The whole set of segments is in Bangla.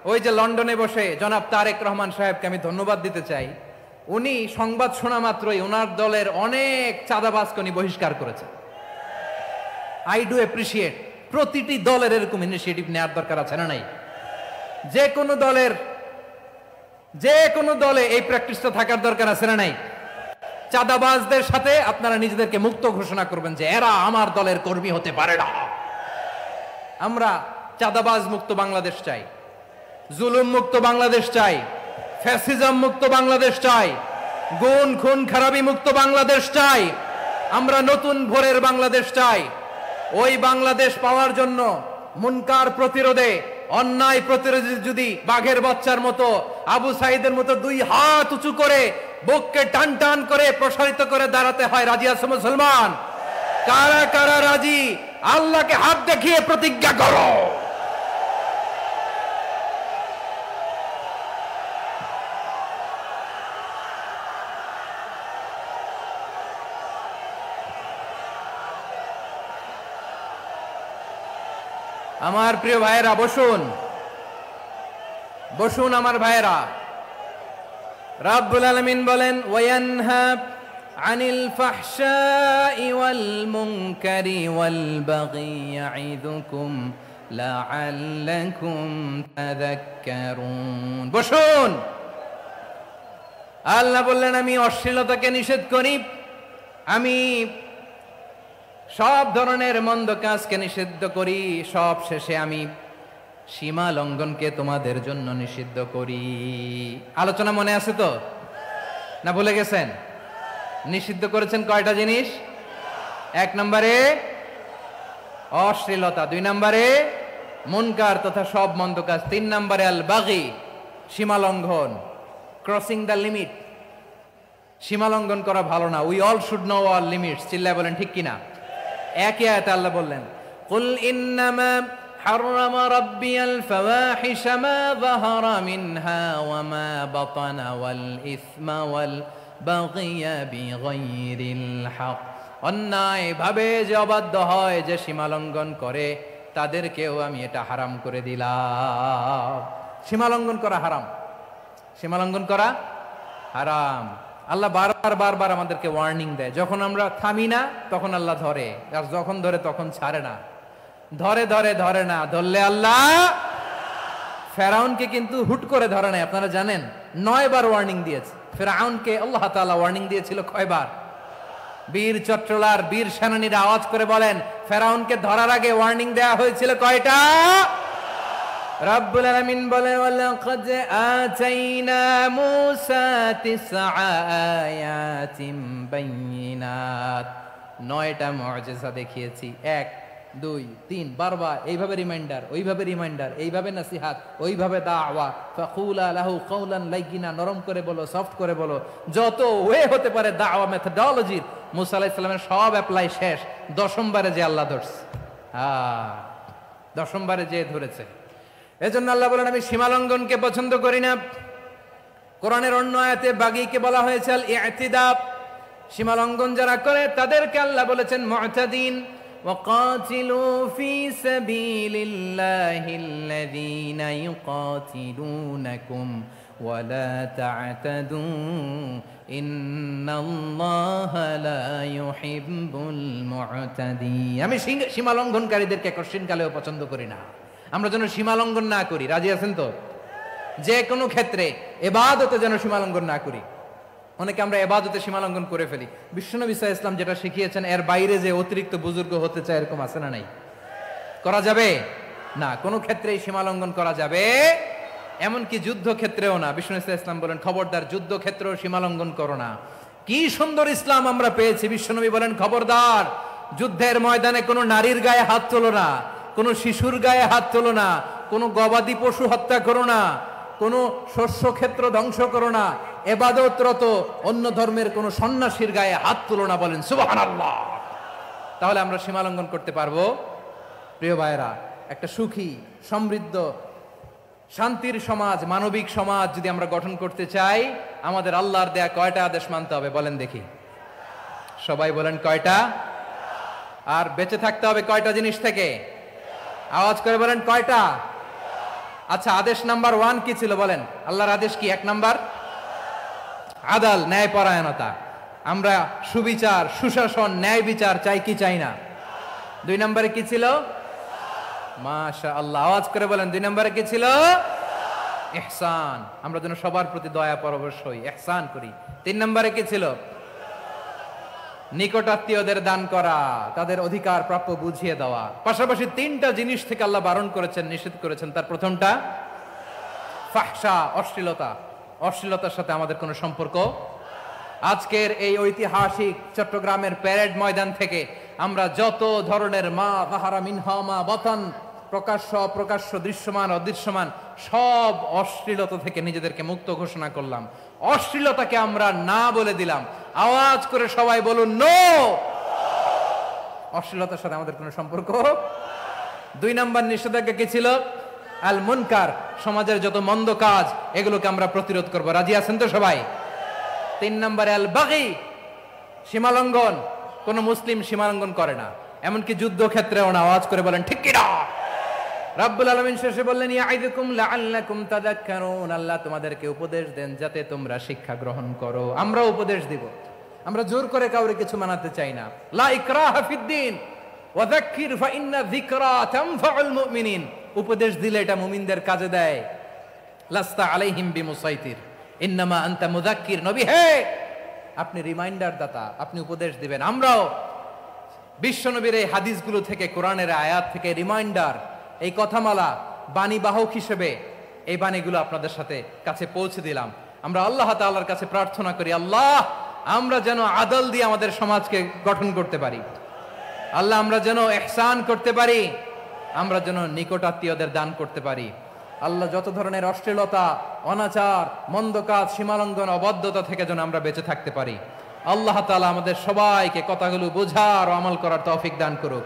ওই যে লন্ডনে বসে জনাব তারেক রহমান সাহেবকে আমি ধন্যবাদ দিতে চাই, উনি সংবাদ শোনা মাত্রই ওনার দলের অনেক চাঁদাবাজকে উনি বহিষ্কার করেছে। I do appreciate. প্রতিটি দলের এরকম ইনিশিয়েটিভ নেওয়ার দরকার আছে না নাই? যে কোনো দলে এই প্র্যাকটিসটা থাকার দরকার আছে না নাই? চাঁদাবাজদের সাথে আপনারা নিজেদেরকে মুক্ত ঘোষণা করবেন যে এরা আমার দলের কর্মী হতে পারে না। আমরা চাঁদাবাজ মুক্ত বাংলাদেশ চাই, জুলুম মুক্ত বাংলাদেশ চাই, ফ্যাসিজম মুক্ত বাংলাদেশ চাই, গুণ খুন খারাপি মুক্ত বাংলাদেশ চাই। আমরা নতুন ভোরের বাংলাদেশ চাই। ওই বাংলাদেশ পাওয়ার জন্য মুনকার প্রতিরোধে, অন্যায় প্রতিরোধে যদি বাঘের বাচ্চার মতো, আবু সাইদের মতো দুই হাত উঁচু করে বুককে টান টান করে প্রসারিত করে দাঁড়াতে হয়, রাজি আছে মুসলমান? কারা কারা রাজি? আল্লাহকে হাত দেখিয়ে প্রতিজ্ঞা করো। আমার প্রিয় ভাইয়েরা, বসুন বসুন আমার ভাইয়েরা। রাব্বুল আলামিন বলেন, ওয়ায়ানহা আনিল ফাহশাই ওয়াল মুনকারি ওয়াল বাগি ইয়াইদুকুম লাআল্লাকুম তাযাক্কারুন। বসুন। আল্লাহ বললেন, আমি অশ্লীলতাকে নিষেধ করি, আমি সব ধরনের মন্দ কাজকে নিষিদ্ধ করি, সব শেষে আমি সীমা লঙ্ঘনকে তোমাদের জন্য নিষিদ্ধ করি। আলোচনা মনে আছে তো, না ভুলে গেছেন? নিষিদ্ধ করেছেন কয়টা জিনিস? 1 নম্বরে অশ্লীলতা, 2 নম্বরে মুনকার তথা সব মন্দ কাজ, 3 নম্বরে আল বাগি, সীমা লঙ্ঘন, ক্রসিং দ্য লিমিট। সীমা লঙ্ঘন করা ভালো না। We all should know our limits. চিল্লায় বলেন ঠিক কিনা? একই আয়াতে আল্লাহ বললেন, কুল ইন্নামা হাররামা রাব্বিয়াল ফাওয়াহিশা মা যাহারা মিনহা ওয়া মা বাতানা ওয়াল ইসমা ওয়াল বাগিয়া বিগাইরিল হক। অন্যায় ভাবে যে অবাধ্য হয়, যে সীমা লঙ্ঘন করে, তাদেরকেও আমি এটা হারাম করে দিলাম। সীমা লঙ্ঘন করা হারাম, সীমা লঙ্ঘন করা হারাম। আল্লাহ বারবার আমাদেরকে ওয়ার্নিং দেয়। যখন আমরা থামি না তখন আল্লাহ ধরে, আর যখন ধরে তখন ছাড়ে না। ধরে না, ধরলে আল্লাহ। ফেরাউনকে কিন্তু হুট করে ধরে নাই, আপনারা জানেন 9 বার ওয়ার্নিং দিয়েছে। ফেরাউনকে আল্লাহ তাআলা ওয়ার্নিং দিয়েছিল কয়বার? বীর চট্টলার বীর সেনানীরা আওয়াজ করে বলেন, ফেরাউনকে ধরার আগে ওয়ার্নিং দেয়া হয়েছিল কয়টা? রাব্বুল আলামিন বলেন, ওয়ালাকাদ আতাইনা মূসা 9 আয়াতিন বাইয়িনাত। 9টা মুআজিজা দেখিয়েছি। 1 2 3 বারবার এইভাবে রিমাইন্ডার, ওইভাবে রিমাইন্ডার, এইভাবে নসিহাত, ওইভাবে দাওয়া। ফাকুলা লাহু কাওলান লাইয়িনা, নরম করে বলো, সফট করে বলো, যত ওয়ে হতে পারে দাওয়া মেথোডোলজির। মূসা আলাইহিস সালামের সব অ্যাপ্লাই শেষ। 10ম বারে যে আল্লাহ ধরছে, 10ম বারে যে ধরেছে। এজন্য আল্লাহ বলেন, আমি সীমালঙ্ঘনকে পছন্দ করি না। কোরআনের অন্য আয়াতে বাগীকে বলা হয়েছে আল ইতিদা। সীমালঙ্ঘন যারা করে তাদেরকে আল্লাহ বলেছেন মুতাদিন। ওয়াকাতিলু ফি সাবিলিল্লাহিল্লাযীনা ইউকাতিলুনাকুম ওয়ালা তা'তাদু ইন্নাল্লাহা লা ইউহিব্বুল মুতাদিন। আমি সীমালঙ্ঘনকারীদেরকে কঠিনকালেও পছন্দ করি না। আমরা যেন সীমালঙ্ঘন না করি। রাজি আছেন তো? যে কোনো ক্ষেত্রে ইবাদতে যেন সীমালঙ্ঘন না করি। অনেকে আমরা ইবাদতে সীমালঙ্ঘন করে ফেলি। বিশ্বনবী সাল্লাল্লাহু আলাইহি ওয়াসাল্লাম যেটা শিখিয়েছেন, এর বাইরে যে অতিরিক্ত বুজুর্গ হতে চায়, এরকম আছে না নাই? করা যাবে না, কোনো ক্ষেত্রেই সীমালঙ্ঘন করা যাবে, এমনকি যুদ্ধক্ষেত্রেও না। বিশ্বনবী সাল্লাল্লাহু আলাইহি ওয়াসাল্লাম বলেন, খবরদার যুদ্ধক্ষেত্রেও সীমালঙ্ঘন করো না। কি সুন্দর ইসলাম আমরা পেয়েছি। বিশ্বনবী বলেন, খবরদার যুদ্ধের ময়দানে কোনো নারীর গায়ে হাত তোলো না, কোনো শিশুর গায়ে হাত তোলো না, কোনো গবাদি পশু হত্যা করো না, কোনো শস্য ক্ষেত্র ধ্বংস করো না, ইবাদতরত অন্য ধর্মের কোনো সন্ন্যাসীর গায়ে হাত তোলো না। বলেন সুবহানাল্লাহ। তাহলে আমরা সীমালঙ্ঘন করতে পারবো? প্রিয় ভাইরা, একটা সুখী, সমৃদ্ধ, শান্তির সমাজ, মানবিক সমাজ যদি আমরা গঠন করতে চাই, আমাদের আল্লাহর দেয়া কয়টা আদেশ মানতে হবে বলেন দেখি? সবাই বলেন কয়টা? আর বেঁচে থাকতে হবে কয়টা জিনিস থেকে? আওয়াজ করে বলেন কয়টা? আচ্ছা, আদেশ নাম্বার 1 কি ছিল বলেন? আল্লাহর আদেশ কি? 1 নাম্বার আদাল, ন্যায়পরায়ণতা। আমরা সুবিচার, সুশাসন, ন্যায় বিচার চাই কি চাই না? 2 নম্বরে কি ছিল? মাশাআল্লাহ, আওয়াজ করে বলেন 2 নম্বরে কি ছিল? ইহসান, আমরা যেন সবার প্রতি দয়া পরবশ হই, ইহসান করি। 3 নম্বরে কি ছিল? নিকটাত্মীয়দের দান করা, তাদের অধিকার প্রাপ্য বুঝিয়ে দেওয়া। পাশাপাশি 3টা জিনিস থেকে আল্লাহ বারণ করেছেন, নিষেধ করেছেন। তার প্রথমটা ফাহশা, অশ্লীলতা। অশ্লীলতার সাথে আমাদের কোনো সম্পর্ক। আজকের এই ঐতিহাসিক চট্টগ্রামের প্যারেড ময়দান থেকে আমরা যত ধরনের মা যাহারা মিনহা মা বাতান, প্রকাশ্য অপ্রকাশ্য, দৃশ্যমান অদৃশ্যমান, সব অশ্লীলতা থেকে নিজেদেরকে মুক্ত ঘোষণা করলাম। অশ্লীলতাকে আমরা না বলে দিলাম। আওয়াজ করে সবাই বলুন নো। অশ্লীলতার সাথে আমাদের কোনো সম্পর্ক। 2 নম্বর নিষেধাজ্ঞা কি ছিল? আল মুনকার, সমাজের যত মন্দ কাজ এগুলোকে আমরা প্রতিরোধ করব। রাজি আছেন তো সবাই? 3 নম্বরে আল বাগি, সীমালঙ্ঘন। কোন মুসলিম সীমালঙ্ঘন করে না, এমনকি যুদ্ধক্ষেত্রেও না। আওয়াজ করে বলেন ঠিক কি না? রাব্বুল আলামিন শেষে বললেন ইয়াইদুকুম লাআল্লাকুম তাযাক্কারুন, আল্লাহ তোমাদেরকে উপদেশ দেন যাতে তোমরা শিক্ষা গ্রহণ করো। আমরা উপদেশ দিব, আমরা জোর করে কাউরে কিছু মানাতে চাই না। লা ইকরাহা ফিদ্দিন ওয়া যাক্কির ফা ইন্না যিকরা তানফাউল মুমিনিন। উপদেশ দিলে এটা মুমিনদের কাজে দেয়। লাস্তা আলাইহিম বিমুসাইতির ইন্নামা আনতা মুযাক্কির। নবী হে, আপনি রিমাইন্ডার দাতা, আপনি উপদেশ দিবেন। আমরাও বিশ্বনবীর এই হাদিসগুলো থেকে, কোরআনের আয়াত থেকে রিমাইন্ডার, এই কথামালা, বাণী বাহক হিসেবে এই বাণীগুলো আপনাদের সাথে কাছে পৌঁছে দিলাম। আমরা আল্লাহ তাআলার কাছে প্রার্থনা করি, আল্লাহ আমরা যেন আদল দিয়ে আমাদের সমাজকে গঠন করতে পারি। আল্লাহ আমরা যেন ইহসান করতে পারি, আমরা যেন নিকটাত্মীয়দের দান করতে পারি। আল্লাহ যত ধরনের অশ্লীলতা, অনাচার, মন্দ কাজ, সীমালঙ্ঘন, অবাধ্যতা থেকে যেন আমরা বেঁচে থাকতে পারি। আল্লাহ তাআলা আমাদের সবাইকে কথাগুলো বোঝার ও আমল করার তৌফিক দান করুক।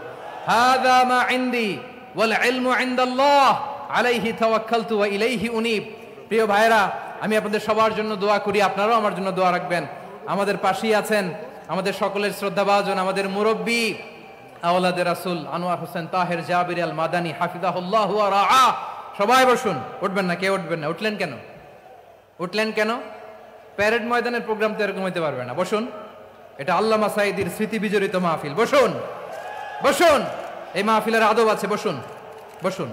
হাযা মা ইনদি ওয়াল ইলমু ইনদাল্লাহ আলাইহি তাওয়াক্কালতু ওয়া ইলাইহি উনীব। প্রিয় ভাইরা, আমি আপনাদের সবার জন্য দোয়া করি, আপনারাও আমার জন্য দোয়া রাখবেন। আমাদের পাশেই আছেন আমাদের সকলের শ্রদ্ধাভাজন, আমাদের মুরব্বী আওলাদে রাসূল আনোয়ার হোসেন তাহের জাবির আল মাদানী হাফিজাহুল্লাহ ওয়া রাআ। সবাই বসুন। উঠবেন না, কেউ উঠবেন না। উঠলেন কেন? উঠলেন কেন? প্যারেড ময়দানের প্রোগ্রাম তো এরকম হইতে পারবে না। বসুন, এটা আল্লামা সাঈদীর স্মৃতি বিজড়িত মাহফিল। বসুন, বসুন, এই মাহফিলের আদব আছে। বসুন, বসুন।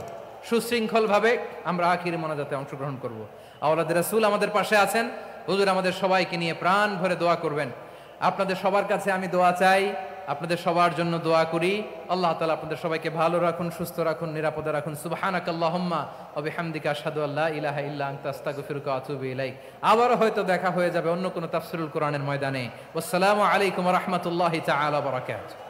সুশৃঙ্খল ভাবে আমরা আখির মোনাজাতে অংশগ্রহণ করব। আওলাদে রাসূল আমাদের পাশে আছেন। হুজুর আমাদের সবাইকে নিয়ে প্রাণ ভরে দোয়া করবেন। আপনাদের সবার কাছে আমি দোয়া চাই, আপনাদের সবার জন্য দোয়া করি। আল্লাহ তাআলা আপনাদের সবাইকে ভালো রাখুন, সুস্থ রাখুন, নিরাপদে রাখুন। সুবহানাকাল্লাহুম্মা ওয়া বিহামদিকা আশহাদু আল্লা ইলাহা ইল্লা আনতা আস্তাগফিরুকা ওয়া আতুবু ইলাইক। আবারও হয়তো দেখা হয়ে যাবে অন্য কোনো তাফসীরুল কোরআনের ময়দানে। আসসালামু আলাইকুম ওয়া রাহমাতুল্লাহি তাআলা ওয়া বারাকাতুহু।